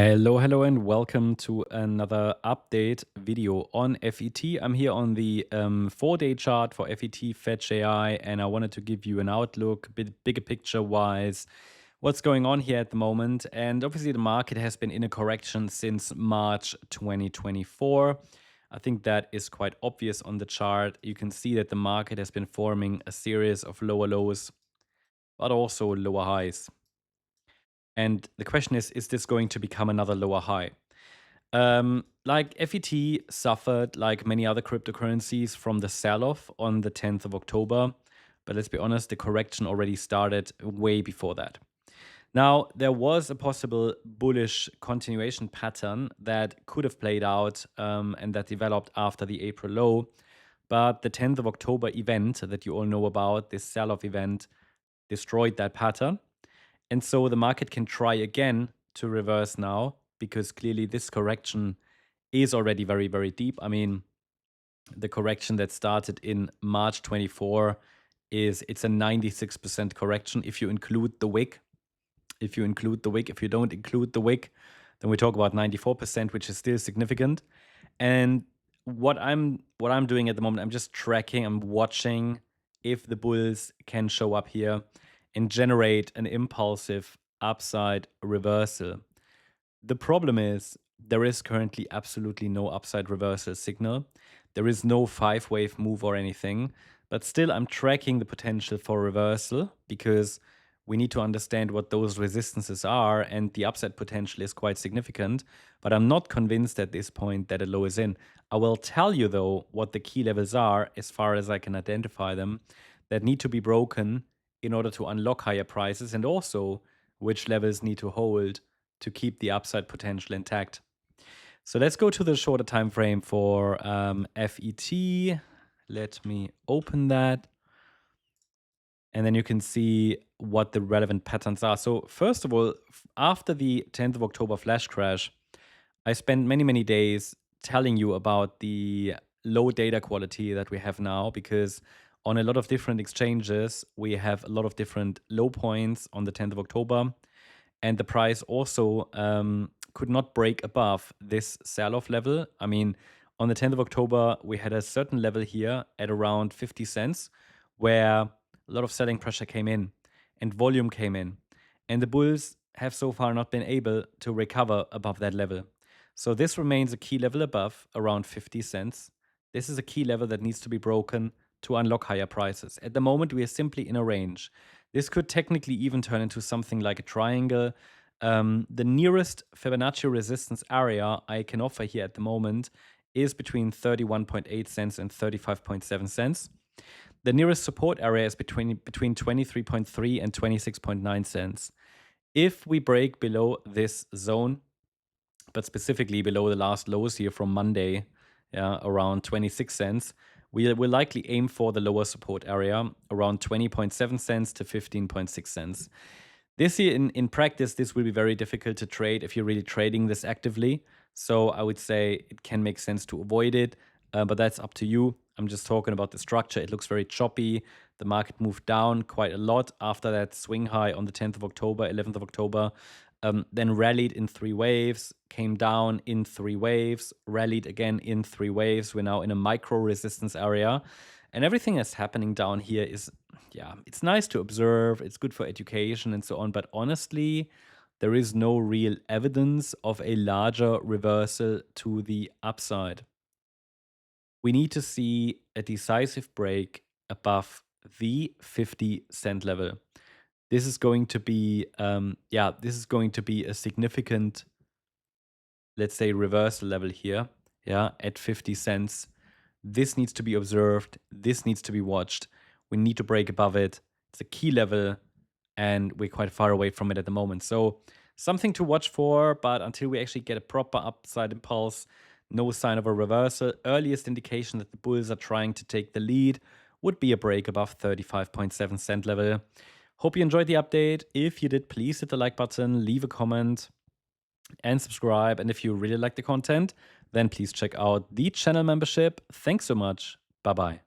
Hello, and welcome to another update video on FET. I'm here on the 4-day chart for FET Fetch.ai, and I wanted to give you an outlook, a bit bigger picture wise, what's going on here at the moment. And obviously, the market has been in a correction since March 2024. I think that is quite obvious on the chart. You can see that the market has been forming a series of lower lows, but also lower highs. And the question is this going to become another lower high? Like FET suffered, like many other cryptocurrencies, from the sell-off on the 10th of October. But let's be honest, the correction already started way before that. Now, there was a possible bullish continuation pattern that could have played out and that developed after the April low. But the 10th of October event that you all know about, this sell-off event, destroyed that pattern. And so the market can try again to reverse now because clearly this correction is already very, very deep. I mean, the correction that started in March 24 it's a 96% correction if you include the wick. If you don't include the wick, then we talk about 94%, which is still significant. And what I'm doing at the moment, I'm just tracking, I'm watching if the bulls can show up here and generate an impulsive upside reversal. The problem is there is currently absolutely no upside reversal signal. There is no 5-wave move or anything, but still I'm tracking the potential for reversal because we need to understand what those resistances are, and the upside potential is quite significant, but I'm not convinced at this point that a low is in. I will tell you though what the key levels are as far as I can identify them that need to be broken in order to unlock higher prices, and also which levels need to hold to keep the upside potential intact. So let's go to the shorter time frame for FET. Let me open that. And then you can see what the relevant patterns are. So first of all, after the 10th of October flash crash, I spent many, many days telling you about the low data quality that we have now, because on a lot of different exchanges, we have a lot of different low points on the 10th of October. And the price also could not break above this sell-off level. I mean, on the 10th of October, we had a certain level here at around 50 cents where a lot of selling pressure came in and volume came in. And the bulls have so far not been able to recover above that level. So this remains a key level above, around 50 cents. This is a key level that needs to be broken to unlock higher prices. At the moment, we are simply in a range. This could technically even turn into something like a triangle. The nearest Fibonacci resistance area I can offer here at the moment is between 31.8 cents and 35.7 cents. The nearest support area is between 23.3 and 26.9 cents. If we break below this zone, but specifically below the last lows here from Monday, around 26 cents, we will likely aim for the lower support area around 20.7 cents to 15.6 cents. This year, in practice, this will be very difficult to trade if you're really trading this actively. So I would say it can make sense to avoid it, but that's up to you. I'm just talking about the structure. It looks very choppy. The market moved down quite a lot after that swing high on the 10th of October, 11th of October, then rallied in 3 waves, came down in 3 waves, rallied again in 3 waves. We're now in a micro resistance area. And everything that's happening down here is, it's nice to observe. It's good for education and so on. But honestly, there is no real evidence of a larger reversal to the upside. We need to see a decisive break above the 50-cent level. This is going to be, a significant, let's say, reversal level here, at 50 cents. This needs to be observed. This needs to be watched. We need to break above it. It's a key level, and we're quite far away from it at the moment. So something to watch for, but until we actually get a proper upside impulse, no sign of a reversal. Earliest indication that the bulls are trying to take the lead would be a break above 35.7 cent level. Hope you enjoyed the update. If you did, please hit the like button, leave a comment, and subscribe. And if you really like the content, then please check out the channel membership. Thanks so much. Bye-bye.